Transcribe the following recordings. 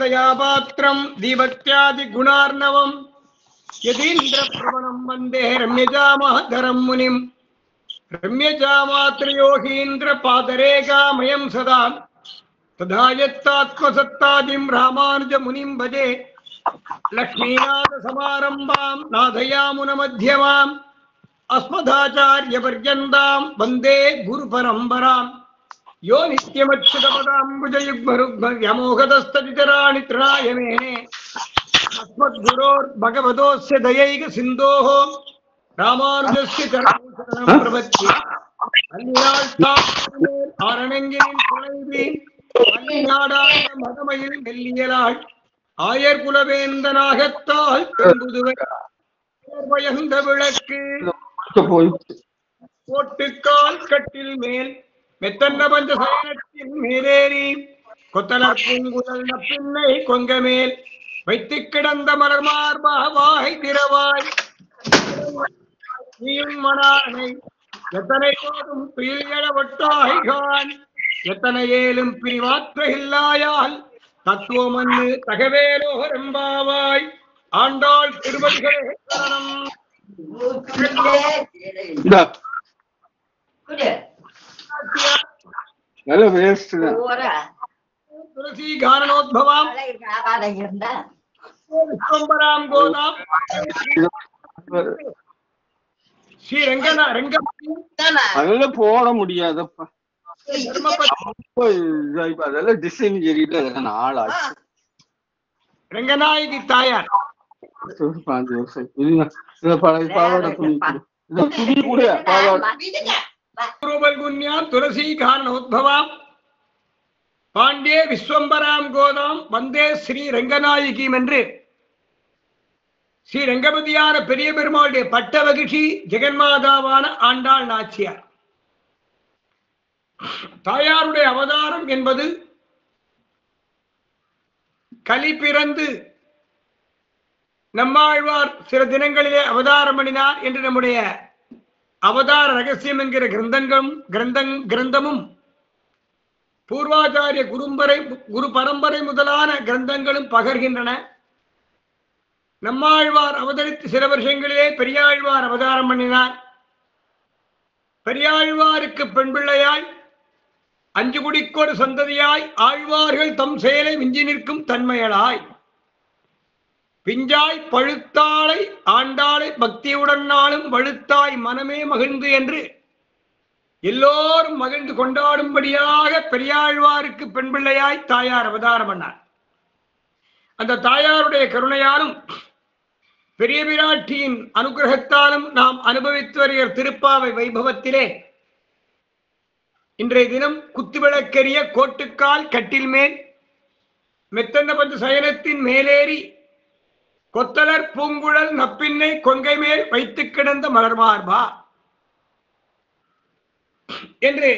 दयापात्रं दीभक्त्यादि गुणार्णवं यदीन्द्र प्रवणं वन्दे रम्यजामाधरं मुनिं रम्यजामात्रयोगीन्द्र पादरेखामयं सदा तथा यत्तात्मसत्तादिं रामानुज मुनिं भजे लक्ष्मीनाथ समारंभां नाथयामुनमध्यमाम् अस्मदाचार्यपर्यन्तां वन्दे गुरुपरम्परां यो नित्यमच्युतपदाम्बुजयुग्मरुग्मव्यामोहतस्तदितराणि तृणाय मेने अस्मद्गुरोर्भगवतोऽस्य दयैक सिन्धोः रामानुजस्य चरणं प्रपद्ये ஆரணங்கினின் துணைவி மல்லிநாடாண்ட மதமையில் மெல்லியலாள் ஆயர் குலவேந்தனாகத்தால் தென்புதுவை பயந்த விளக்கு போட்டுக்கால் கட்டில் மேல் மெத்தன்ன பஞ்ச சயனத்தின் மேலேறி கொத்தலர் பூங்குழல் நப்பின்னை கொங்க மேல் வைத்து கிடந்த மலர் மார்பாவாய் திரவாய் மணானை எத்தனை போதும் துயில் எழவட்டாய்கான் எத்தனை ஏலும் பிரிவாற்ற இல்லாயால் தத்துவமன்னு தகவேலோகரம்பாவாய் ஆண்டாள் திருவடிகளே சரணம். துளசி காரணோத்பவாம் விஸ்வம்பராம் கோதாம் ஸ்ரீ அதெல்லாம் போட முடியாதப்பா. அதெல்லாம் டிசைன் சரியில்லை. அதெல்லாம் நாளாச்சு. ரங்கநாயகி தாயார் 5 வருஷம் பாவாடை துணி கூட துளசி காரணோத்பவாம் பாண்டே விஸ்வம்பராம் கோதாம் வந்தே ஸ்ரீ ரங்கநாயகிம் என்று ஸ்ரீ ரங்கபதியான பெரிய பெருமாளுடைய பட்ட மகிழ்ச்சி ஜெகன்மாதாவான ஆண்டாள் நாச்சியார். தாயாருடைய அவதாரம் என்பது கலி பிறந்து நம்மாழ்வார் சில தினங்களிலே அவதாரம் பண்ணினார் என்று நம்முடைய அவதார ரகசியம் என்கிற கிரந்தமும் பூர்வாச்சாரிய குரு பரம்பரை முதலான கிரந்தங்களும் பகர்கின்றன. நம்மாழ்வார் அவதரித்து சில வருஷங்களிலே பெரியாழ்வார் அவதாரம் பண்ணினார். பெரியாழ்வாருக்கு பெண் பிள்ளையாய் 5 குடிக்கொரு சந்ததியாய் ஆழ்வார்கள் தம் செயலை மிஞ்சி நிற்கும் தன்மையளாய் பிஞ்சாய் பழுத்தாளை ஆண்டாளை பக்தியுடன் நாளும் வழுத்தாய் மனமே மகிழ்ந்து என்று எல்லோரும் மகிழ்ந்து கொண்டாடும்படியாக பெரியாழ்வாருக்கு பெண் பிள்ளையாய் தாயார் அவதாரம் பண்ணார். அந்த தாயாருடைய கருணையாலும் பெரிய பிராட்டியின் அனுகிரகத்தாலும் நாம் அனுபவித்து வருகிற திருப்பாவை வைபவத்திலே இன்றைய தினம் குத்துவிளக்கெரிய கோட்டுக்கால் கட்டில் மேல் மெத்தன்ன பஞ்ச சயனத்தின் மேலேறி கொத்தலர் பூங்குழல் நப்பின்னை கொங்கை மேல் வைத்து கிடந்த மலர்மார்பா என்று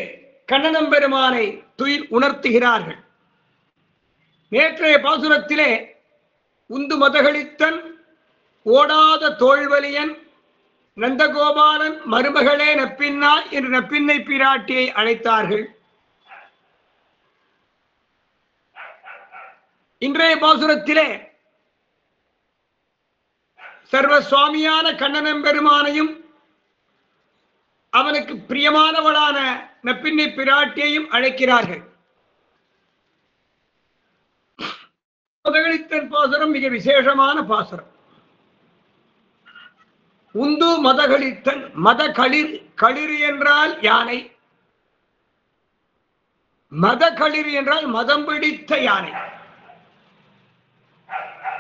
கண்ணனம்பெருமானை துயில் உணர்த்துகிறார்கள். நேற்றைய பாசுரத்திலே உந்து மதகளித்தன் ஓடாத தோல்வலியன் நந்தகோபாலன் மருமகளே நப்பின்னா என்று நப்பின்னை பிராட்டியை அழைத்தார்கள். இன்றைய பாசுரத்திலே சர்வ சுவாமியான கண்ணனம்பெருமானையும் அவனுக்கு பிரியமானவளான நப்பின்னை பிராட்டியையும் அழைக்கிறார்கள். மதகளித்தன் பாசுரம் மிக விசேஷமான பாசுரம். உந்து மதகளித்தன் மத களிர் என்றால் யானை, மத களிர் என்றால் மதம் பிடித்த யானை.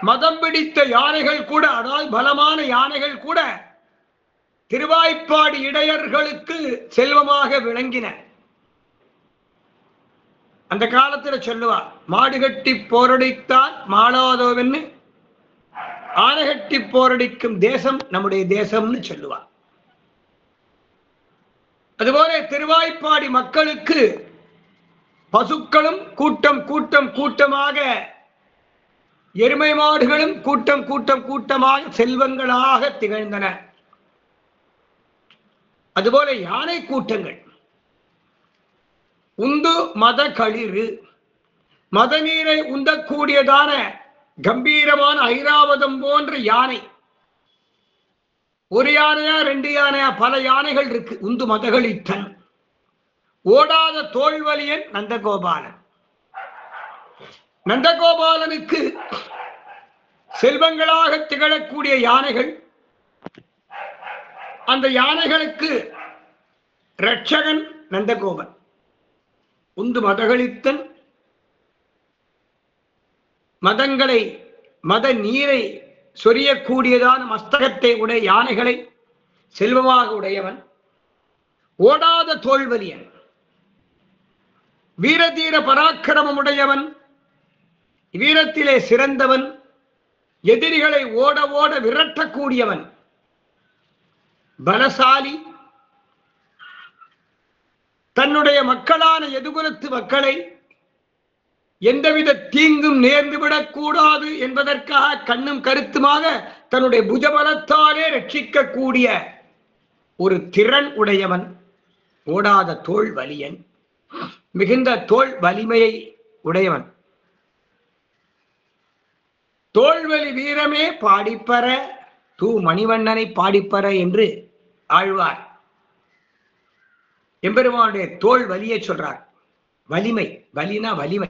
மதம் பிடித்த யானைகள் கூட, அதாவது பலமான யானைகள் கூட திருவாய்ப்பாடி இடையர்களுக்கு செல்வமாக விளங்கின. அந்த காலத்தில் சொல்லுவார், மாடு கட்டி போரடித்தான் மாளாதோவென்னு, ஆனை கட்டி போரடிக்கும் தேசம் நம்முடைய தேசம்னு சொல்லுவார். அதுபோல திருவாய்ப்பாடி மக்களுக்கு பசுக்களும் கூட்டமாக எருமை மாடுகளும் கூட்டமாக செல்வங்களாக திகழ்ந்தன. அதுபோல யானை கூட்டங்கள் உந்து மத களிறு மதநீரை உந்தக்கூடியதான கம்பீரமான ஐராவதம் போன்ற யானை. ஒரு யானையா 2 யானையா, பல யானைகள் இருக்கு. உந்து மதகளித்தன். ஓடாத தோல்வலியன் நந்தகோபாலன். நந்தகோபாலனுக்கு செல்வங்களாக திகழக்கூடிய யானைகள். அந்த யானைகளுக்கு இரட்சகன் நந்தகோபன். உந்து மதகளித்தன். மதங்களை மத நீரை சொரியக்கூடியதான மஸ்தகத்தை உடைய யானைகளை செல்வமாக உடையவன். ஓடாத தோல்வலியன். வீரதீர பராக்கிரமம் உடையவன். வீரத்திலே சிறந்தவன். எதிரிகளை ஓட ஓட விரட்டக்கூடியவன். பலசாலி. தன்னுடைய மக்களான எதுகுலத்து மக்களை எந்தவித தீங்கும் நேர்ந்துவிடக் கூடாது என்பதற்காக கண்ணும் கருத்துமாக தன்னுடைய புஜபலத்தாலே ரட்சிக்கக்கூடிய ஒரு திறன் உடையவன். ஓடாத தோல் வலியன். மிகுந்த தோல் வலிமையை உடையவன். தோல்வலி வீரமே பாடிப்பற தூ மணிவண்ணனை பாடிப்பற என்று ஆழ்வார் எம்பெருமானுடைய தோல் வலியை சொல்றார். வலிமை. வலினா வலிமை.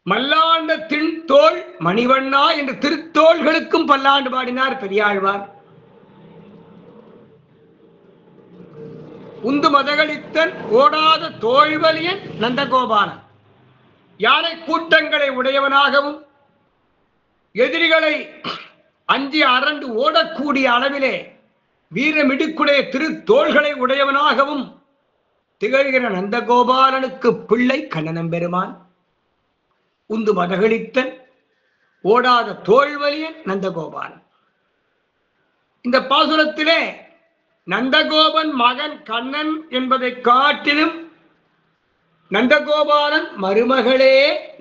மல்லாண்ட தின் தோல் மணிவண்ணா என்று திருத்தோள்களுக்கும் பல்லாண்டு பாடினார் பெரியாழ்வார். உந்து மதகளித்தன். ஓடாத தோல்வலியன் நந்தகோபாலன். யானை கூட்டங்களை உடையவனாகவும் எதிரிகளை அஞ்சி அரண்டு ஓடக்கூடிய அளவிலே வீரமிடுக்குடைய திருத்தோள்களை உடையவனாகவும் திகழ்கிற நந்தகோபாலனுக்கு பிள்ளை கண்ணனம் பெருமான். உந்து மதகளித்தன். ஓடாத தோல்வலியன் நந்தகோபாலன். இந்த பாசுரத்திலே நந்தகோபன் மகன் கண்ணன் என்பதை காட்டிலும் நந்தகோபாலன் மருமகளே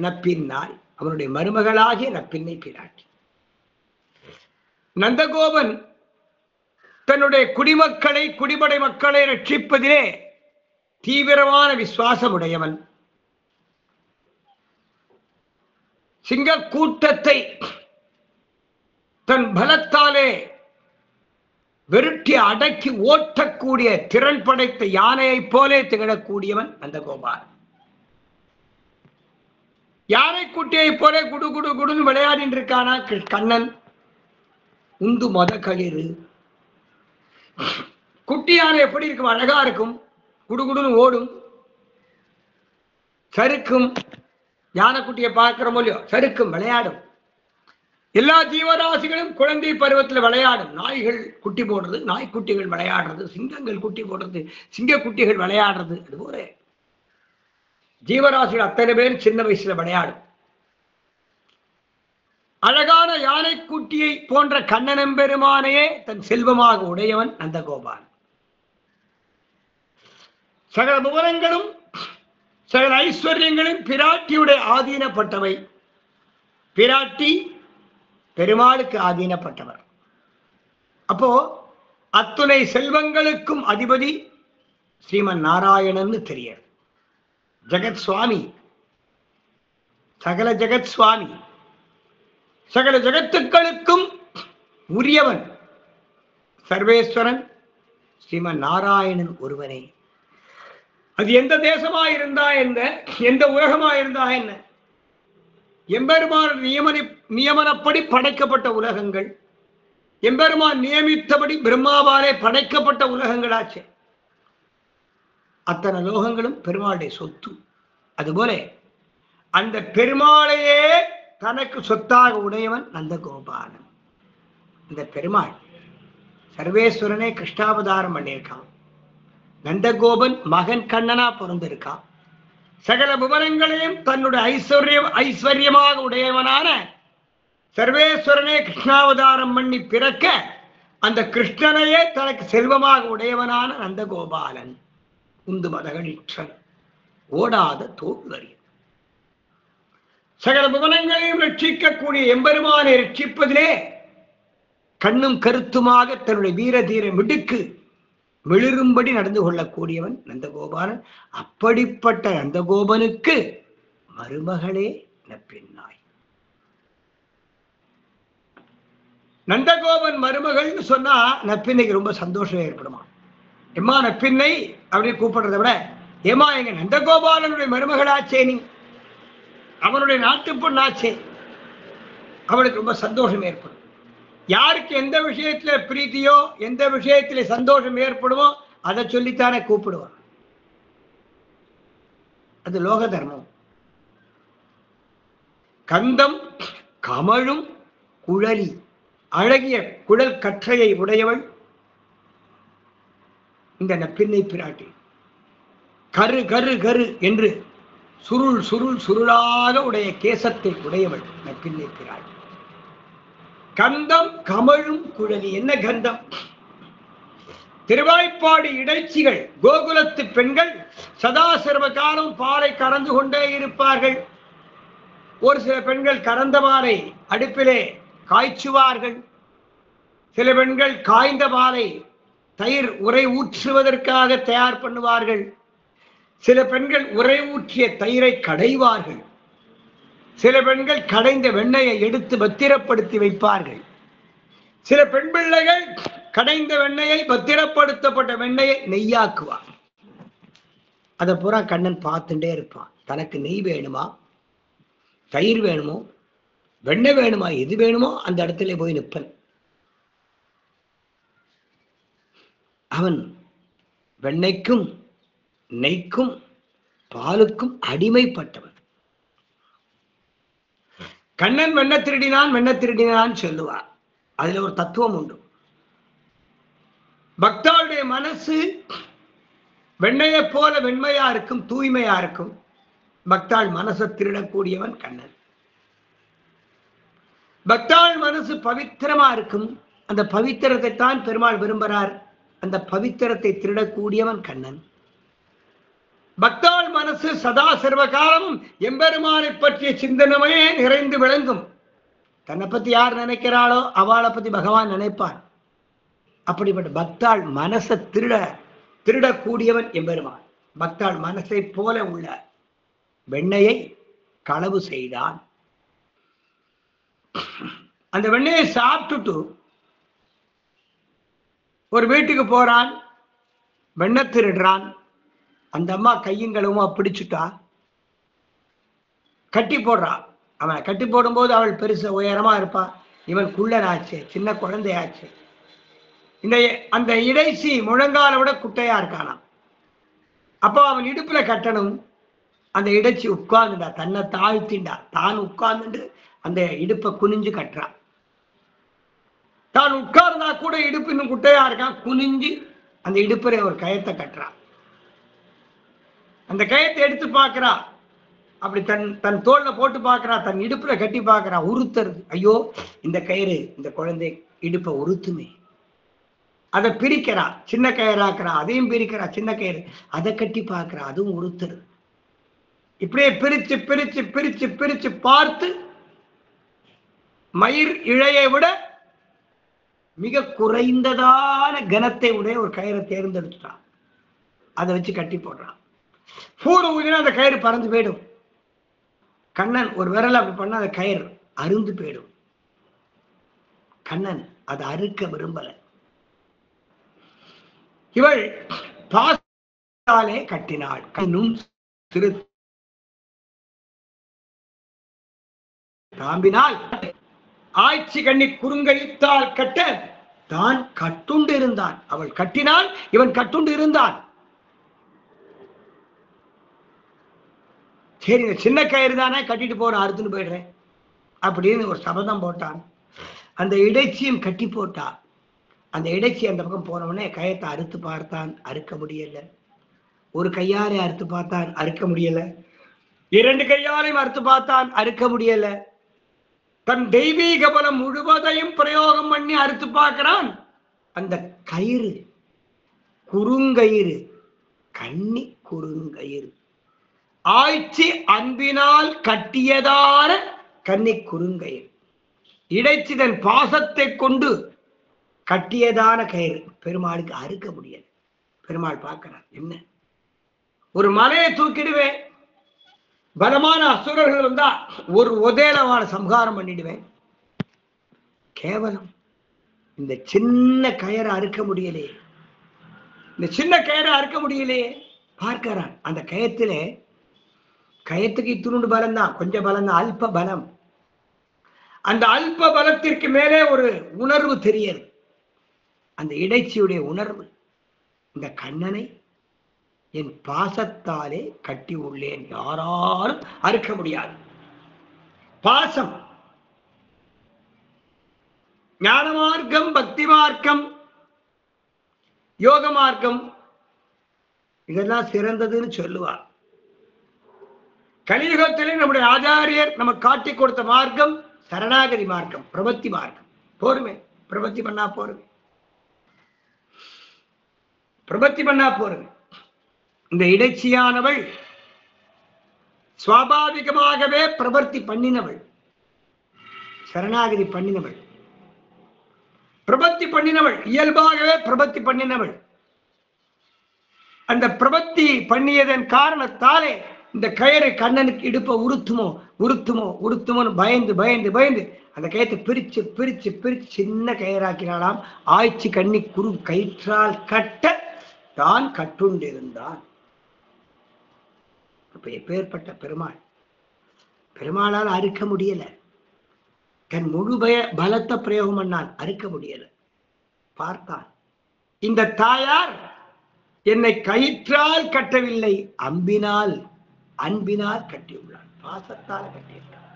நப்பின்னாள். அவனுடைய மருமகளாகிய நப்பின்னை பிராட்டி. நந்தகோபன் தன்னுடைய குடிமக்களை குடிபடை மக்களை ரட்சிப்பதிலே தீவிரமான விசுவாசம் உடையவன். சிங்க கூட்டத்தை தன் பலத்தாலே வெருட்டி அடக்கி ஓட்டக்கூடிய திறன் படைத்த யானையை போலே திகழக்கூடியவன் நந்தகோபாலன். யானை குட்டியை போல குடு குடு குடுன்னு விளையாடிட்டு இருக்கானா கண்ணன். உந்து மத களிறு. குட்டி யானை எப்படி இருக்கும்? அழகா இருக்கும். குடுகுடுன்னு ஓடும், சறுக்கும். யானை குட்டியை பார்க்கிறோமோ இல்லையோ, சறுக்கும், விளையாடும். எல்லா ஜீவராசிகளும் குழந்தை பருவத்தில் விளையாடும். நாய்கள் குட்டி போடுறது, நாய்க்குட்டிகள் விளையாடுறது, சிங்கங்கள் குட்டி போடுறது, சிங்க குட்டிகள் விளையாடுறது. அதுபோல ஜீவராசிகள் அத்தனை பேர் சின்ன வயசுல விளையாடும். அழகான யானை குட்டியை போன்ற கண்ணனம் பெருமானையே தன் செல்வமாக உடையவன் நந்தகோபாலன். சகல புவனங்களும் சகல ஐஸ்வர்யங்களும் பிராட்டியுடைய ஆதீனப்பட்டவை. பிராட்டி பெருமாளுக்கு ஆதீனப்பட்டவர். அப்போ அத்துணை செல்வங்களுக்கும் அதிபதி ஸ்ரீமன் நாராயணன் தெரியாது. ஜெகத் சுவாமி, சகல ஜெகத் சுவாமி, சகல ஜெகத்துக்களுக்கும் உரியவன் சர்வேஸ்வரன் ஸ்ரீமன் நாராயணன் ஒருவனே. அது எந்த தேசமாயிருந்தா என்ன, எந்த உலகமாயிருந்தா என்ன, எம்பெருமான் நியமனப்படி படைக்கப்பட்ட உலகங்கள், எம்பெருமான் நியமித்தபடி பிரம்மாவாலே படைக்கப்பட்ட உலகங்களாச்சு. அத்தனை லோகங்களும் பெருமாளுடைய சொத்து. அதுபோல அந்த பெருமாளையே தனக்கு சொத்தாக உடையவன் நந்தகோபாலன். இந்த பெருமாள் சர்வேஸ்வரனே கிருஷ்ணாவதாரம் பண்ணியிருக்கான். நந்தகோபன் மகன் கண்ணனா பிறந்திருக்கான். சகல புவனங்களையும் தன்னுடைய ஐஸ்வர்யமாக உடையவனான சர்வேஸ்வரனே கிருஷ்ணாவதாரம் பண்ணி பிறக்க அந்த கிருஷ்ணனையே தனக்கு செல்வமாக உடையவனான நந்தகோபாலன். உந்து மதகளிற்றன். ஓடாத தோல்வரி. சகல புவனங்களையும் ரட்சிக்கக்கூடிய எம்பெருமானை ரட்சிப்பதிலே கண்ணும் கருத்துமாக தன்னுடைய வீர தீர மிடுக்கு மிளிரும்படி நடந்து கொள்ளக்கூடியவன் நந்தகோபாலன். அப்படிப்பட்ட நந்தகோபனுக்கு மருமகளே நப்பின்னாய். நந்தகோபன் மருமகள்னு சொன்னா நப்பின்னைக்கு ரொம்ப சந்தோஷம் ஏற்படுமா. எம்மா நப்பின்னை அப்படின்னு கூப்பிடுறத விட ஏமா எங்க நந்தகோபாலனுடைய மருமகளாச்சே, நீ அவனுடைய நாட்டு பொண்ணாச்சே, அவனுக்கு ரொம்ப சந்தோஷம் ஏற்படும். யாருக்கு எந்த விஷயத்துல பிரீத்தியோ எந்த விஷயத்துல சந்தோஷம் ஏற்படுமோ அதை சொல்லித்தானே கூப்பிடுவான். அது லோக தர்மம். கந்தம் கமழும் குழலி, அழகிய குழல் கற்றையை உடையவள் இந்த நப்பின்னை பிராட்டி. கரு கரு கரு என்று சுருள் சுருள் சுருளாக உடைய கேசத்தை உடையவள் நப்பின்னை பிராட்டி. கந்தம் கமழும் குழலி. என்ன கந்தம்? திருவாய்ப்பாடி இடைச்சிகள் கோகுலத்து பெண்கள் சதா சர்வ காலம் பாலை கறந்து கொண்டே இருப்பார்கள். ஒரு சில பெண்கள் கறந்த பாலை அடுப்பிலே காய்ச்சுவார்கள். சில பெண்கள் காய்ந்த பாலை தயிர் உரை ஊற்றுவதற்காக தயார் பண்ணுவார்கள். சில பெண்கள் உரை ஊற்றிய தயிரை கடைவார்கள். சில பெண்கள் கடைந்த வெண்ணெயை எடுத்து பத்திரப்படுத்தி வைப்பார்கள். சில பெண் பிள்ளைகள் கடைந்த வெண்ணெயை பத்திரப்படுத்தப்பட்ட வெண்ணெயை நெய்யாக்குவார். அதை பூரா கண்ணன் பார்த்துட்டே இருப்பான். தனக்கு நெய் வேணுமா, தயிர் வேணுமோ, வெண்ணெய் வேணுமா, எது வேணுமோ அந்த இடத்துல போய் நிற்பன். அவன் வெண்ணெய்க்கும் நெய்க்கும் பாலுக்கும் அடிமைப்பட்டவன். கண்ணன் வெண்ண திருடினான் வெண்ண திருடினான் சொல்லுவார். அதுல ஒரு தத்துவம் உண்டு. பக்தாளுடைய மனசு வெண்ணையை போல வெண்மையா இருக்கும், தூய்மையா இருக்கும். பக்தாள் மனசை திருடக்கூடியவன் கண்ணன். பக்தாள் மனசு பவித்திரமா இருக்கும். அந்த பவித்திரத்தை தான் பெருமாள் விரும்புகிறார். அந்த பவித்திரத்தை திருடக்கூடியவன் கண்ணன். பக்தாள் மனசு சதா சர்வகாலமும் எம்பெருமானை பற்றிய சிந்தனமே நிறைந்து விளங்கும். தன்னை பத்தி யார் நினைக்கிறாளோ அவளை பத்தி பகவான் நினைப்பார். அப்படிப்பட்ட பக்தாள் மனசை திருடக்கூடியவன் எம்பெருமான். பக்தாள் மனசை போல உள்ள வெண்ணையை களவு செய்தான். அந்த வெண்ணையை சாப்பிட்டுட்டு ஒரு வீட்டுக்கு போறான். வெண்ணை திருடுறான். அந்த அம்மா கையங்களுமா பிடிச்சுட்டா, கட்டி போடுறா. அவன் கட்டி போடும்போது அவள் பெருசு உயரமா இருப்பா. இவன் குள்ளனாச்சு, சின்ன குழந்தையாச்சு. அந்த இடைச்சி முழங்கால விட குட்டையா இருக்கானா. அப்போ அவன் இடுப்புல கட்டணும். அந்த இடைச்சி உட்கார்ந்துடா, தன்னை தாழ்த்திண்டா. தான் உட்கார்ந்துட்டு அந்த இடுப்பை குனிஞ்சு கட்டுறான். தான் உட்கார்ந்தா கூட இடுப்பு இன்னும் குட்டையா இருக்கான். குனிஞ்சு அந்த இடுப்புல ஒரு கயத்தை கட்டுறான். அந்த கயத்தை எடுத்து பார்க்கிறா. அப்படி தன் தோல்ல போட்டு பார்க்கிறா. தன் இடுப்புல கட்டி பார்க்கிறா. உறுத்துறது. ஐயோ, இந்த கயிறு இந்த குழந்தை இடுப்பை உறுத்துமே. அதை பிரிக்கிறா. சின்ன கயிறாக்குறா. அதையும் பிரிக்கிறா. சின்ன கயிறு அதை கட்டி பார்க்கிறா. அதுவும் உறுத்துறது. இப்படியே பிரிச்சு பிரிச்சு பிரிச்சு பிரிச்சு பார்த்து மயிர் இழையை விட மிக குறைந்ததான கனத்தை உடைய ஒரு கயிறை தேர்ந்தெடுத்துட்டான். அதை வச்சு கட்டி போடுறான். பூர ஊதினா அந்த கயிறு பறந்து போயிடும். கண்ணன் ஒரு விரல் அப்படி பண்ண அந்த கயிறு அருந்து போயிடும். கண்ணன் அதை அறுக்க விரும்பல. இவள் பாசாலே கட்டினாள். கண்ணும் சிறு தாம்பினால் ஆய்ச்சி கண்ணி குறுங்கழித்தால் கட்ட தான் கட்டுண்டு இருந்தான். அவள் கட்டினால் இவன் கட்டுண்டு இருந்தான். சரி, இந்த சின்ன கயிறு தானே, கட்டிட்டு போறேன், அறுத்துன்னு போயிடுறேன் அப்படின்னு ஒரு சபதம் போட்டான். அந்த இடைச்சியும் கட்டி போட்டா. அந்த இடைச்சி அந்த பக்கம் போனவனே கயத்தை அறுத்து பார்த்தான். அறுக்க முடியல. ஒரு கையாலே அறுத்து பார்த்தான். அறுக்க முடியல. இரண்டு கையாலையும் அறுத்து பார்த்தான். அறுக்க முடியல. தன் தெய்வீக பலம் முழுவதையும் பிரயோகம் பண்ணி அறுத்து பார்க்கிறான். அந்த கயிறு குறுங்கயிறு, கன்னி குறுங்கயிறு, ஆய்ச்சி அன்பினால் கட்டியதான கன்னி குறுங்கயிறு, இடைச்சிதன் பாசத்தை கொண்டு கட்டியதான கயிறு. பெருமாளுக்கு அறுக்க முடியாது. பெருமாள் பார்க்கிறார். என்ன, ஒரு மலையை தூக்கிடுவேன், பலமான அசுரர்கள் வந்தா ஒரு உதேலவான சம்ஹாரம் பண்ணிடுவேன். கேவலம் இந்த சின்ன கயரை அறுக்க முடியலையே, இந்த சின்ன கயரை அறுக்க முடியலையே. பார்க்கிறான் அந்த கயத்திலே, கயத்துக்கு இத்துணுண்டு பலம் தான், கொஞ்சம் பலம் தான், அல்ப பலம். அந்த அல்ப பலத்திற்கு மேலே ஒரு உணர்வு தெரியாது, அந்த இடைச்சியுடைய உணர்வு. இந்த கண்ணனை என் பாசத்தாலே கட்டி உள்ளேன், யாராலும் அறுக்க முடியாது. பாசம், ஞான மார்க்கம், பக்தி மார்க்கம், யோக மார்க்கம், இதெல்லாம் சிறந்ததுன்னு சொல்லுவார். கலியுகத்திலே நம்முடைய ஆச்சாரியர் நமக்கு காட்டி கொடுத்த மார்க்கம் சரணாகதி மார்க்கம், பிரபத்தி மார்க்கம். போருமே, பிரபத்தி பண்ணா போருமே, பிரபத்தி பண்ணா போருமே. இந்த இடைச்சியானவள் சுவாபாவிகமாகவே பிரபத்தி பண்ணினவள், சரணாகதி பண்ணினவள், பிரபத்தி பண்ணினவள், இயல்பாகவே பிரபத்தி பண்ணினவள். அந்த பிரபத்தி பண்ணியதன் காரணத்தாலே இந்த கயிறு கண்ணனுக்கு இடுப்ப உருத்துமோ உருத்துமோ உருத்துமோன்னு பயந்து பயந்து பயந்து அந்த கயத்தை பிரிச்சு பிரிச்சு பிரிச்சு சின்ன கயிறாக்கினாலாம். ஆய்ச்சி கண்ணி குறு கயிற்றால் கட்ட தான் கட்டுண்டிருந்தான். அப்ப எப்பேற்பட்ட பெருமாள், பெருமாளால் அறுக்க முடியல, தன் முழு பலத்தை பிரயோகம் பண்ணான், அறுக்க முடியல. பார்த்தான், இந்த தாயார் என்னை கயிற்றால் கட்டவில்லை, அன்பினால் கட்டியுள்ளான், பாசத்தால் கட்டியுள்ளான்.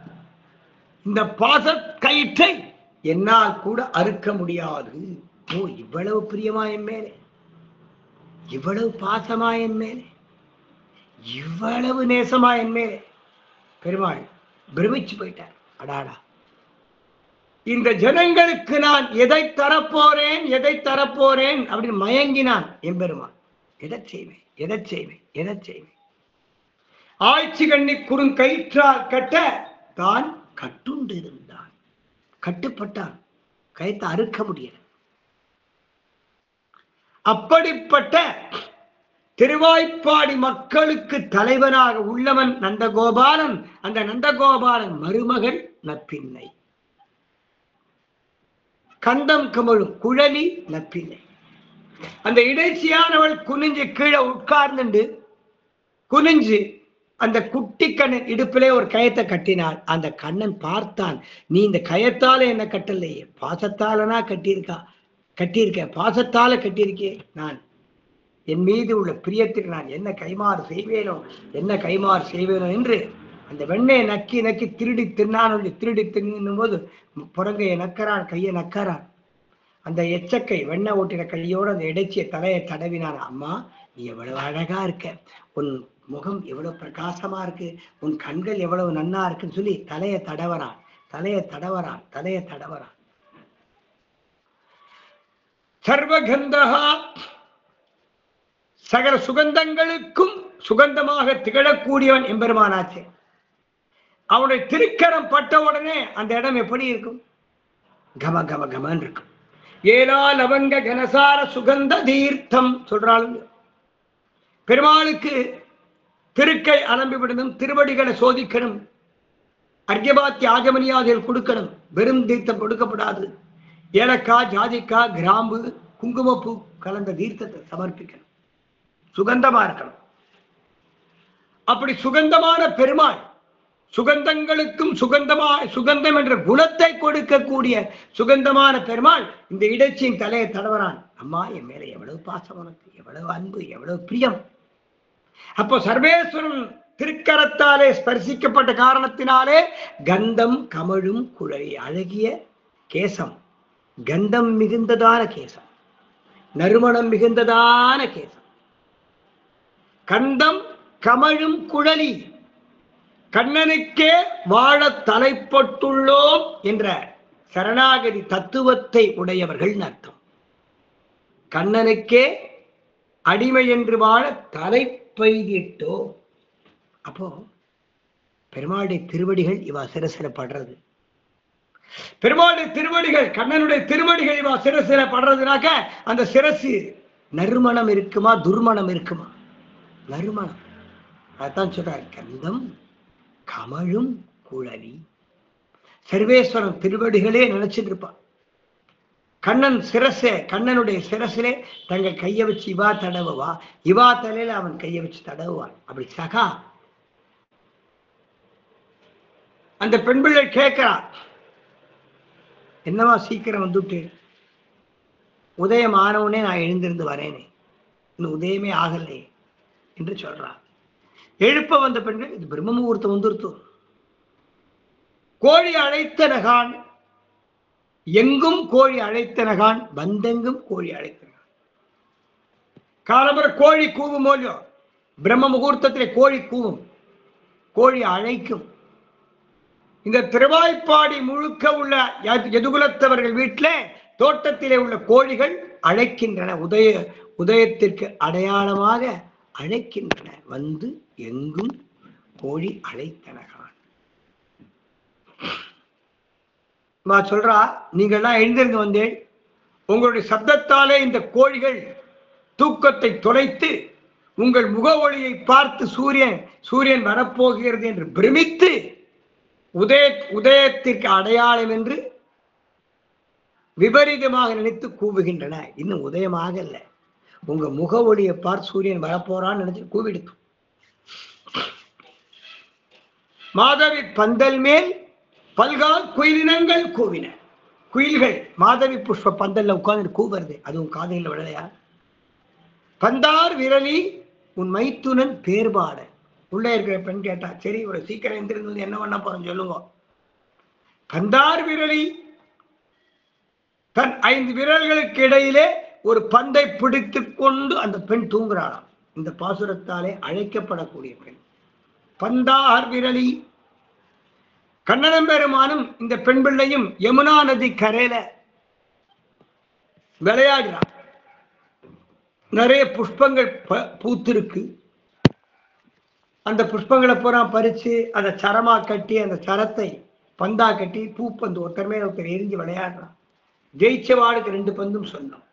இந்த பாச கயிற்றை என்னால் கூட அறுக்க முடியாது. ஓ, இவ்வளவு பிரியமா என் மேலே, இவ்வளவு பாசமா என் மேலே, இவ்வளவு நேசமா என் மேலே. பெருமாள் பிரமிச்சு போயிட்டார். அடாடா, இந்த ஜனங்களுக்கு நான் எதை தரப்போறேன் எதை தரப்போறேன் அப்படின்னு மயங்கினான் எம்பெருமான். எதை செய்வேன் எதை செய்வேன் எதை செய்வேன். ஆய்ச்சி கண்ணி குறுங்கயிற்றால் கட்ட தான் கட்டுண்டு இருந்தான், கட்டுப்பட்டான், கயிற்றை அறுக்க முடியல. அப்படிப்பட்ட திருவாய்ப்பாடி மக்களுக்கு தலைவனாக உள்ளவன் நந்தகோபாலன். அந்த நந்தகோபாலன் மருமகள் நப்பின்னை, கந்தம் கமழும் குழலி நப்பின்னை. அந்த இடைச்சியானவள் குனிஞ்சு கீழே உட்கார்ந்து குனிஞ்சு அந்த குட்டி கண்ணன் இடுப்பிலே ஒரு கயத்தை கட்டினாள். அந்த கண்ணன் பார்த்தான், நீ இந்த கயத்தால என்ன கட்டலையே, பாசத்தாலனா கட்டியிருக்க, பாசத்தால கட்டியிருக்கே. நான் என் மீது உள்ள பிரியத்துக்கு நான் என்ன கைமாறு செய்வேனோ என்று அந்த வெண்ணையை நக்கி நக்கி திருடி தின்னான். திருடி தின்னும் போது புறங்கையை நக்கறான், கையை நக்கறான். அந்த எச்சக்கை வெண்ணெய் ஓட்டின கையோடு அந்த இடைச்சிய தலையை தடவினான். அம்மா, நீ எவ்வளவு அழகா இருக்க, உன் முகம் எவ்வளவு பிரகாசமா இருக்கு, உன் கண்கள் எவ்வளவு நன்னா இருக்குன்னு சொல்லி தலையை தடவறான். சர்வகந்தஹா, சகல சுகந்தங்களுக்கும் சுகந்தமாக திகழக்கூடியவன் எம்பெருமானாச்சே. அவனுடைய திருக்கரம் பட்ட உடனே அந்த இடம் எப்படி இருக்கும்? கம கம கமன் இருக்கும். ஏலா லவங்க கனசார சுகந்த தீர்த்தம் சொல்றாளுங்க. பெருமாளுக்கு திருக்கை அலம்பி விடணும், திருவடிகளை சோதிக்கணும், அர்க்கபாத்தி ஆகமனியாதிகள் கொடுக்கணும். வெறும் தீர்த்தம் கொடுக்கப்படாது. ஏலக்காய், ஜாதிக்காய், கிராம்பு, குங்குமப்பூ கலந்த தீர்த்தத்தை சமர்ப்பிக்கணும், சுகந்தமா இருக்கணும். அப்படி சுகந்தமான பெருமாள், சுகந்தங்களுக்கும் சுகந்தம் என்ற குணத்தை கொடுக்கக்கூடிய சுகந்தமான பெருமாள் இந்த இடைச்சியின் தலையை தடவரான். அம்மா, என் மேல எவ்வளவு பாசம் உனக்கு, எவ்வளவு அன்பு, எவ்வளவு பிரியம். அப்போ சர்வேஸ்வரன் திருக்கரத்தாலே ஸ்பர்சிக்கப்பட்ட காரணத்தினாலே கந்தம் கமழும் குழலி, அழகிய கேசம், கந்தம் மிகுந்ததான கேசம், நறுமணம் மிகுந்ததான கேசம், கந்தம் கமழும் குழலி, கண்ணனுக்கே வாழ தலைப்பட்டுள்ளோம் என்ற சரணாகதி தத்துவத்தை உடையவர்கள் அர்த்தம். கண்ணனுக்கே அடிமை என்று வாழ தலைப்பெய்திட்டோ. அப்போ பெருமாளுடைய திருவடிகள் இவா சிரசில படுறது, பெருமாளுடைய திருவடிகள், கண்ணனுடைய திருவடிகள் இவா சிரசில படுறதுனாக்க அந்த சிரசு நறுமணம் இருக்குமா, துர்மணம் இருக்குமா? நறுமணம். அதான் சொல்றாரு, கந்தம் கமழும் குழலி. சர்வேஸ்வரன் திருவடிகளே நினைச்சிட்டு இருப்பான். கண்ணன் கண்ணனுடைய சிரசிலே தங்கள் கையை வச்சு இவா தடவுவா, இவா தலையில அவன் கையை வச்சு தடவுவான். அப்படி சகா அந்த பெண் பிள்ளை கேட்கிறா, என்னவா சீக்கிரம் வந்துட்டு, உதயம் ஆனவுடனே நான் எழுந்திருந்து வரேனே, இன்னும் உதயமே ஆகலை என்று சொல்றான். எழுப்ப வந்த பெண்கள், இது பிரம்ம முகூர்த்தம் வந்துருத்தோம். கோழி அழைத்தனகான், எங்கும் கோழி அழைத்தனகான், வந்தெங்கும் கோழி அழைத்தனகான். காலம்பர கோழி கூவும் போலியோ, பிரம்ம முகூர்த்தத்திலே கோழி கூவும், கோழி அழைக்கும். இந்த திருவாய்ப்பாடி முழுக்க உள்ள எதுகுலத்தவர்கள் வீட்டிலே தோட்டத்திலே உள்ள கோழிகள் அழைக்கின்றன. உதயத்திற்கு அடையாளமாக அழைக்கின்றன. வந்து எங்கும் கோழி அழைத்தனகான். சொல்றா, நீங்கள்லாம் எழுந்திருந்து வந்தேன், உங்களுடைய சப்தத்தாலே இந்த கோழிகள் தூக்கத்தை தொலைத்து உங்கள் முக ஒளியை பார்த்து சூரியன் வரப்போகிறது என்று பிரமித்து உதயத்திற்கு அடையாளம் என்று விபரீதமாக நினைத்து கூவுகின்றன. இன்னும் உதயமாக இல்ல, உங்க முக ஒளியை பார்த்து சூரியன் வரப்போறான்னு நினைச்சு கூவிடுத்து. மாதவி பந்தல் மேல் பல்கால் குயிலினங்கள் கூவின. குயில்கள் மாதவி புஷ்ப பந்தல்ல உட்கார்ந்து கூவுறது, அதுவும் காதையில் விடலையா? பந்தார் விரலி உன் மைத்துனன் பேர்பாட. உள்ள இருக்கிற பெண் கேட்டா, சரி ஒரு சீக்கிரம் எந்திருந்து என்ன பண்ண போறோம் சொல்லுங்க. பந்தார் விரலி, தன் 5 விரல்களுக்கு இடையிலே ஒரு பந்தை பிடித்துக் கொண்டு அந்த பெண் தூங்குறாளாம். இந்த பாசுரத்தாலே அழைக்கப்படக்கூடிய பெண் பந்தார் விரலி. கண்ணனம் பெருமானும் இந்த பெண் பிள்ளையும் யமுனா நதி கரையில விளையாடுறான். நிறைய புஷ்பங்கள் பூத்திருக்கு. அந்த புஷ்பங்களை பூரா பறிச்சு அதை சரமா கட்டி, அந்த சரத்தை பந்தா கட்டி, பூப்பந்து ஒருத்தர் மேல ஒருத்தர் எரிஞ்சு விளையாடுறான். ஜெயிச்சவாளுக்கு 2 பந்தும் சொன்னோம்.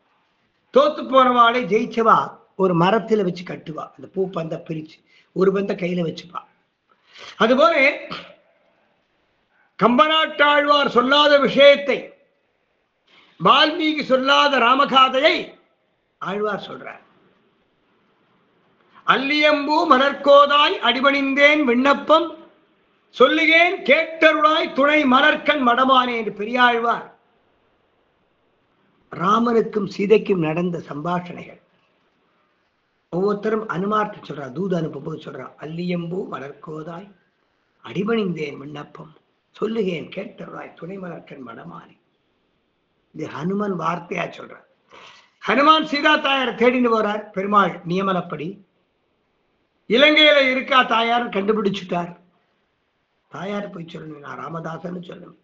தோத்து போனவாளை ஜெயிச்சவா ஒரு மரத்துல வச்சு கட்டுவா. அந்த பூ பந்த பிரிச்சு ஒரு பந்த கையில வச்சுப்பா. அதுபோல கம்பநாட்டாழ்வார் சொல்லாத விஷயத்தை, வால்மீகி சொல்லாத ராமகாதையை ஆழ்வார் சொல்றார். அல்லியம்பூ மலர்கோதாய் அடிபணிந்தேன் விண்ணப்பம் சொல்லுகேன் கேட்டருளாய் துணை மலர்கண் மடமானே என்று பெரியாழ்வார் ராமனுக்கும் சீதைக்கும் நடந்த சம்பாஷணைகள் ஒவ்வொருத்தரும் அனுமார்த்து சொல்றார். தூது அனுப்பும்போது சொல்றார், அல்லியம்பூ மலர்கோதாய் அடிபணிந்தேன் விண்ணப்பம் சொல்லுகேன் கேட்டருளாய் துணை மலர்கண் மடமானே. இது ஹனுமன் வார்த்தையா சொல்றார். ஹனுமான் சீதா தாயார் தேடின்னு போறார். பெருமாள் நியமனப்படி இலங்கையில இருக்கா தாயார் கண்டுபிடிச்சுட்டார். தாயார் போய் சொல்லணும், நான் ராமதாசன்னு சொல்லணும்,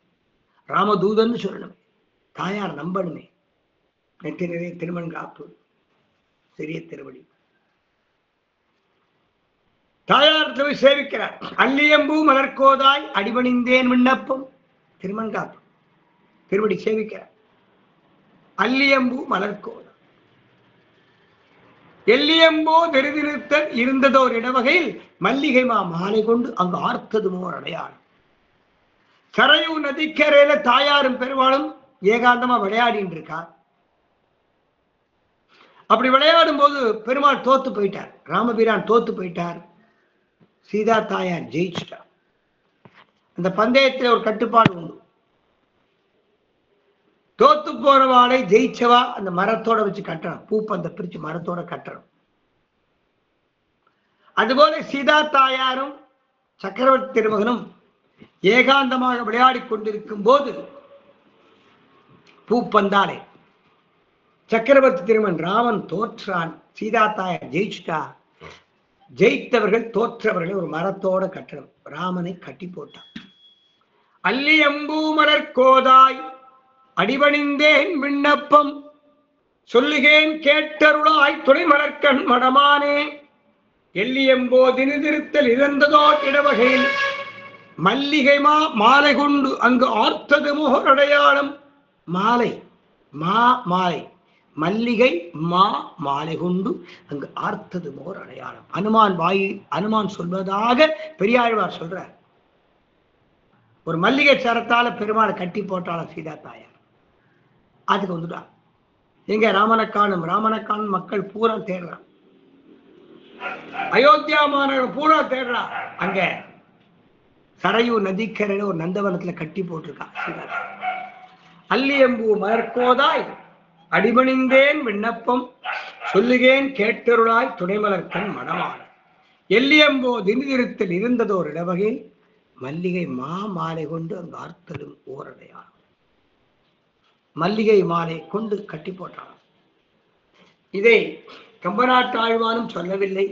ராமதூதன்னு சொல்லணும். தாயார் நம்பணுமே. நெற்றி நிறைய திருமண் காப்பு, சிறிய திருவடி. தாயார் போய் சேவிக்கிறார். அல்லியம்பூ மலர்கோதாய் அடிபணிந்தேன் விண்ணப்பம், திருமண் காப்பு, திருவடி சேவிக்கிறார். அல்லியம்பூ மலர்கோதாய் எல்லியம்போ நெருதிருத்தல் இருந்ததோர் இடவகையில் மல்லிகை மாலை கொண்டு அங்கு ஆர்த்ததுமோர் அடையாளம். சரையூ நதிக்கரையில தாயாரும் பெருமாளும் ஏகாந்தமா விளையாடிட்டு இருக்கார். அப்படி விளையாடும் போது பெருமாள் தோத்து போயிட்டார். ராமபிரான் தோத்து போயிட்டார். சீதா தாயார் ஜெயிச்சுட்டார். அந்த பந்தயத்தில் ஒரு கட்டுப்பாடு உண்டு. தோத்து போறவாளை ஜெயிச்சவா அந்த மரத்தோட வச்சு கட்டணும். பூப்பந்த பிரிச்சு மரத்தோட கட்டணும். அதுபோல சீதா தாயாரும் சக்கரவர்த்தி திருமகனும் ஏகாந்தமாக விளையாடி கொண்டிருக்கும் போது பூப்பந்தாலே சக்கரவர்த்தி திருமகன் ராமன் தோற்றான். சீதா தாயார் ஜெயிச்சுட்டா. ஜெயித்தவர்கள் தோற்றவர்களை ஒரு மரத்தோட கட்டணும். ராமனை கட்டி போட்டான். அல்லியம்பூ மலர்கோதாய் அடிபணிந்தேன் விண்ணப்பம் சொல்லுகேன் கேட்டருளாய் துணை மலர்கண் மடமானே. எல்லியம்போ தினிதிருத்தல் இறந்ததோ இடவகையில் மல்லிகை மாலை கொண்டு அங்கு ஆர்த்தது மோர் அடையாளம். மாலை மாலை மல்லிகை மாலை கொண்டு அங்கு ஆர்த்தது மோர் அடையாளம். அனுமான் சொல்வதாக பெரியாழ்வார் சொல்றார். ஒரு மல்லிகை சரத்தால பெருமாளை கட்டி போட்டாலும் சீதா தாயார். அதுக்கு வந்துட்டான். எங்க ராமனக்கானும் மக்கள் பூரா தேடுறான். அயோத்தியா மாநகர் பூரா தேடுறான். அங்க சரையூ நதிக்கரையில ஒரு நந்தவனத்துல கட்டி போட்டிருக்கா சீதா. அல்லியம்பூ மலர்கோதாய் அடிபணிந்தேன் விண்ணப்பம் சொல்லுகேன் கேட்டருளாய் துணைமலர்கண் மணமான எல்லியம்போ தினிதிருத்தில் இருந்ததோர் இடவகையில் மல்லிகை மாலை கொண்டு அங்கு ஆர்த்தலும் ஓரடையான். மல்லிகை மாலை கொண்டு கட்டி போட்டான். இதை கம்பநாட்டு ஆழ்வானும் சொல்லவில்லை,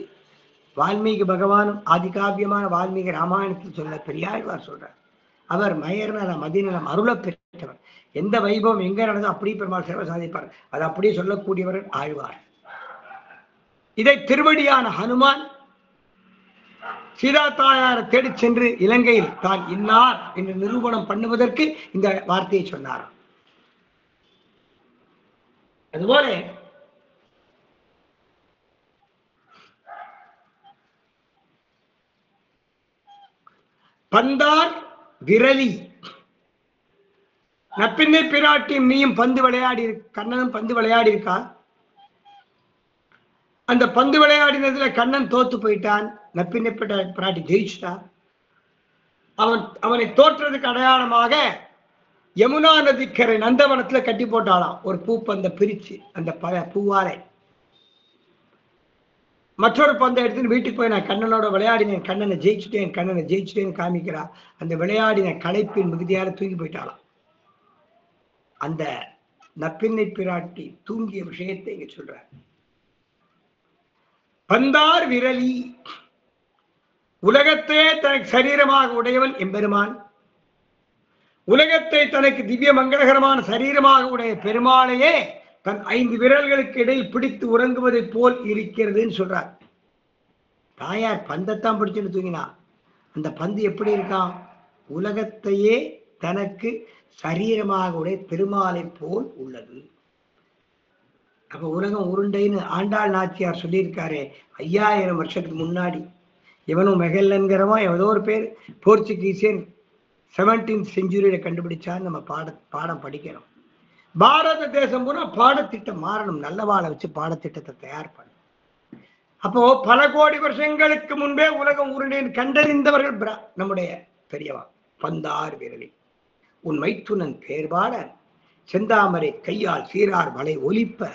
வால்மீகி பகவானும் ஆதிகாவியமான வால்மீகி ராமாயணத்தில் சொல்ல பெரியாழ்வார் சொல்றார். அவர் மயர்நலம் மதிநலம் அருள பெற்றவர். எந்த வைபவம் எங்க நடந்தோ அப்படியே பெருமாள் சேவை சாதிப்பார். அது அப்படியே சொல்லக்கூடியவர் ஆழ்வார். இதை திருவடியான ஹனுமான் சீதா தாயாரை தேடி சென்று இலங்கையில் தான் இன்னார் என்று நிரூபணம் பண்ணுவதற்கு இந்த வார்த்தையை சொன்னார். அதுபோல பந்தார் விரலி நப்பின்னை பிராட்டியும் நீயும் பந்து விளையாடி கண்ணனும் பந்து விளையாடி இருக்கா. அந்த பந்து விளையாடினதுல கண்ணன் தோத்து போயிட்டான், நப்பின்னை பிராட்டி ஜெயிச்சுட்டா. அவனை தோற்றதுக்கு அடையாளமாக யமுனா நதிக்கரை நந்தவனத்துல கட்டி போட்டாளாம் ஒரு பூப்பந்த பிரிச்சு. அந்த பூவாரை மற்றொரு பந்தை எடுத்துன்னு வீட்டுக்கு போய் நான் கண்ணனோட விளையாடினேன், கண்ணனை ஜெயிச்சுட்டேன்னு காமிக்கிறா. அந்த விளையாடின களைப்பின் மிகுதியால தூங்கி போயிட்டாளாம். அந்த நப்பின்னை பிராட்டி தூங்கிய விஷயத்தை இங்க சொல்ற. பந்தார் விரலி உலகத்தையே தனக்கு சரீரமாக உடையவன் எம்பெருமான். உலகத்தை தனக்கு திவ்ய மங்களகரமான சரீரமாக உடைய பெருமாளையே தன் 5 விரல்களுக்கு இடையில் பிடித்து உறங்குவதை போல் இருக்கிறதுன்னு சொல்றார். தாயார் பந்தைத்தான் பிடிச்சுன்னு தூங்கினா. அந்த பந்து எப்படி இருக்கான்? உலகத்தையே தனக்கு சரீரமாக உடைய பெருமாளை போல் உள்ளது. அப்ப உலகம் உருண்டைன்னு ஆண்டாள் நாச்சியார் சொல்லியிருக்காரு 5000 வருஷத்துக்கு முன்னாடி. இவனும் மெகல்லன்கிறவன் ஏதோ ஒரு பேர் போர்ச்சுகீசியன் 17th செஞ்சுரியில கண்டுபிடிச்சான்னு நம்ம பாடம் படிக்கிறோம். பாரத தேசம் பூரா பாடத்திட்டம் மாறணும், நல்லவாளை வச்சு பாடத்திட்டத்தை தயார் பண்ண. அப்போ பல கோடி வருஷங்களுக்கு முன்பே உலகம் உருண்டைன்னு கண்டறிந்தவர்கள் நம்முடைய பெரியவா. பந்தார் விரலி உன் மைத்துனன் பேர்பாட செந்தாமரை கையால் சீரார் மலை ஒலிப்ப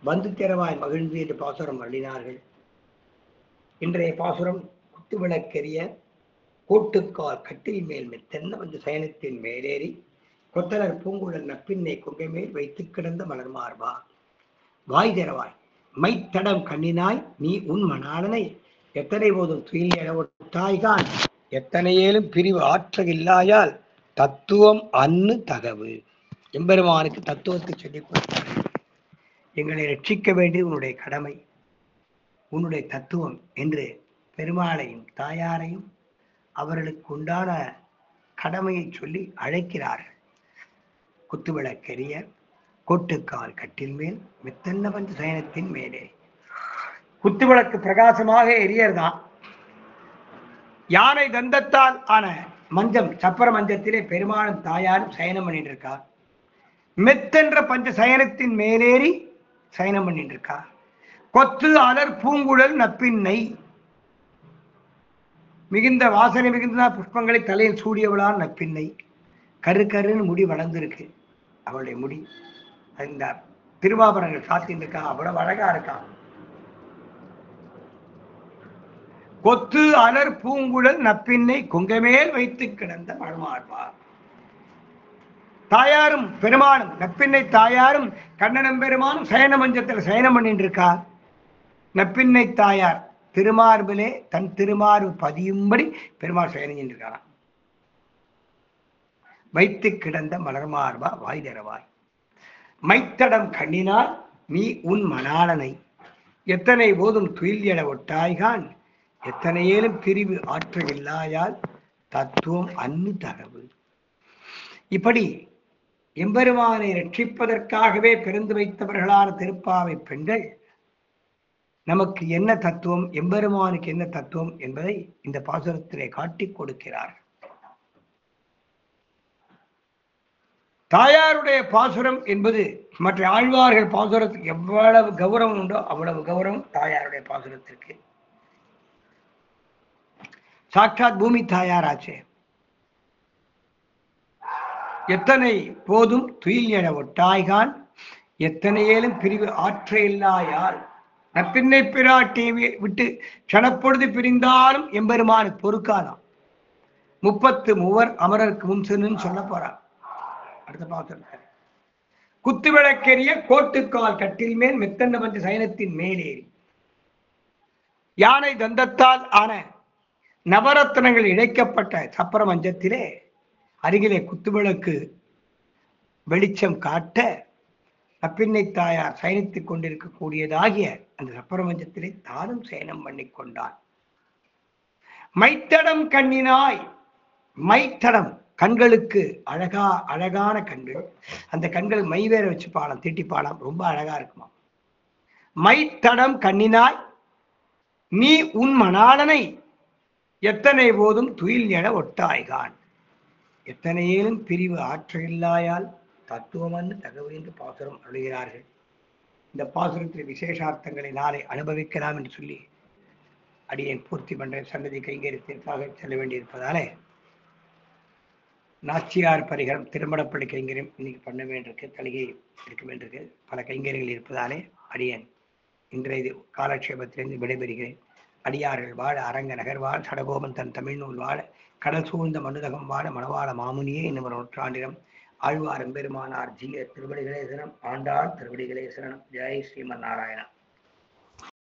வந்து திறவாய் மகிழ்ந்து என்று பாசுரம் அள்ளினார்கள். இன்றைய பாசுரம் குத்து விளக்கெரிய கோட்டுக்கால் கட்டில் மேல் மெத்தென்ன வந்து சயனத்தின் மேலேறி கொத்தலர் பூங்குழல் நப்பின்னை கொங்கை மேல் வைத்து கிடந்த மலர் மார்பா வாய் திறவாய் மைத்தடம் கண்ணினாய் நீ உன் மணாளனை எத்தனை போதும் துயில்தாய்கான் எத்தனையேலும் பிரிவு ஆற்ற இல்லாயால் தத்துவம் அன்னு தகவு. எம்பெருமானுக்கு தத்துவத்தை சொல்லிக் கொடுத்தார். எங்களை ரட்சிக்க வேண்டியது உன்னுடைய கடமை, உன்னுடைய தத்துவம் என்று பெருமாளையும் தாயாரையும் அவர்களுக்கு உண்டான கடமையை சொல்லி அழைக்கிறார்கள். குத்துவிளக்கெரிய கோட்டுக்கால் கட்டில் மேல் மெத்தன்ன பஞ்ச சயனத்தின் மேலே. குத்துவிளக்கு பிரகாசமாக எரியறதான். யானை தந்தத்தால் ஆன மஞ்சம் சப்பர மஞ்சத்திலே பெருமாளும் தாயாரும் சயனம் பண்ணிட்டு இருக்கா. மெத்தென்ற பஞ்ச சயனத்தின் மேலேறி சயனம் பண்ணிட்டு இருக்கா. கொத்து அலர் பூங்குழல் நப்பின்னை மிகுந்த வாசனை மிகுந்த புஷ்பங்களை தலையில் சூடியவளான் நப்பின்னை. கருன்னு முடி வளர்ந்துருக்கு அவளுடைய முடி. இந்த திருவாபரங்கள் சாத்தின்னு இருக்கா, அவ்வளவு அழகா இருக்கா. கொத்து அலர் பூங்குழல் நப்பின்னை கொங்கமேல் வைத்து கிடந்த மழமார்பா. தாயாரும் பெருமானும் நப்பின்னை தாயாரும் கண்ணனும் பெருமானும் சயன மஞ்சத்தில் சயனம் பண்ணிட்டு இருக்கா. நப்பின்னை தாயார் திருமார்பிலே தன் திருமார்பு பதியும்படி பெருமாள் சயனம் சென்றிருக்காராம். வைத்து கிடந்த மலர்மார்பா வாய் தரவாய் மைத்தடம் கண்ணினால் நீ உன் மணாளனை எத்தனை போதும் துயில் எழ ஒட்டாய்கான் எத்தனையேலும் பிரிவு ஆற்றவில்லாயால் தத்துவம் அன்னு தகவு. இப்படி எம்பெருமானை ரட்சிப்பதற்காகவே பிறந்து வைத்தவர்களான திருப்பாவை பெண்கள் நமக்கு என்ன தத்துவம், எம்பெருமானுக்கு என்ன தத்துவம் என்பதை இந்த பாசுரத்திலே காட்டிக் கொடுக்கிறார். தாயாருடைய பாசுரம் என்பது மற்ற ஆழ்வார்கள் பாசுரத்துக்கு எவ்வளவு கௌரவம் உண்டோ அவ்வளவு கௌரவம் தாயாருடைய பாசுரத்திற்கு. சாட்சாத் பூமி தாயாராச்சே. எத்தனை போதும் துயில் என ஒட்டாய்கான் எத்தனை ஏலும் பிரிவு ஆற்றையில்லாயால் நப்பின்னை பிராட்டியை விட்டு கணப்பொழுது பிரிந்தாலும் எம்பெருமானு பொறுக்காதான். 33 அமரருக்கு முன் சென்னு சொல்ல போறான். அடுத்த பாத்திரம் குத்து விளக்கெரிய கோட்டுக்கால் கட்டில் மேல் மெத்தன்ன பஞ்ச சயனத்தின் மேலேறி யானை தந்தத்தால் ஆன நவரத்னங்கள் இழைக்கப்பட்ட சப்பர மஞ்சத்திலே அருகிலே குத்துவிளக்கு வெளிச்சம் காட்ட நப்பின்னை தாயார் சயனித்துக் கொண்டிருக்கக்கூடியதாகிய அந்த சப்பரமஞ்சத்திலே தானும் சயனம் பண்ணி கொண்டான். மைத்தடம் கண்ணினாய், மைத்தடம் கண்களுக்கு அழகான கண்கள். அந்த கண்கள் மை வேற வச்சு பாடம் தீட்டி பாடம் ரொம்ப அழகா இருக்குமா. மைத்தடம் கண்ணினாய் நீ உன் மணாளனை எத்தனை போதும் துயில் என ஒட்டாய்கான் எத்தனையேலும் பிரிவு ஆற்றையில்லாயால் தத்துவமன்னு தகவல் என்று பாசுரம் அருளுகிறார்கள். இந்த பாசுரத்தில் விசேஷார்த்தங்களை நாளை அனுபவிக்கலாம் என்று சொல்லி அடியேன் பூர்த்தி பண்ற சன்னதி கைங்கரியத்திற்காக செல்ல வேண்டியிருப்பதாலே நாச்சியார் பரிகரம் திருமணப்பள்ளி கைங்கரியம் இன்னைக்கு பண்ண வேண்டியிருக்கு, தலிகை இருக்க வேண்டியிருக்கு, பல கைங்கரியங்கள் இருப்பதாலே அடியேன் இன்றைய காலக்ஷேபத்திலிருந்து விடைபெறுகிறேன். அடியார்கள் வாழ, அரங்க நகர் வாழ, சடகோபன் தன் தமிழ்நூல் வாழ, கடல் சூழ்ந்த மனுதகம் வாழ, மணவாள மாமுனியே என்னும் நூற்றாண்டிடம் ஆழ்வார் எம்பெருமானார் ஜீய திருவடிகளே சரணம். ஆண்டாள் திருவடிகளே சரணம். ஜெய் ஸ்ரீமன் நாராயணா.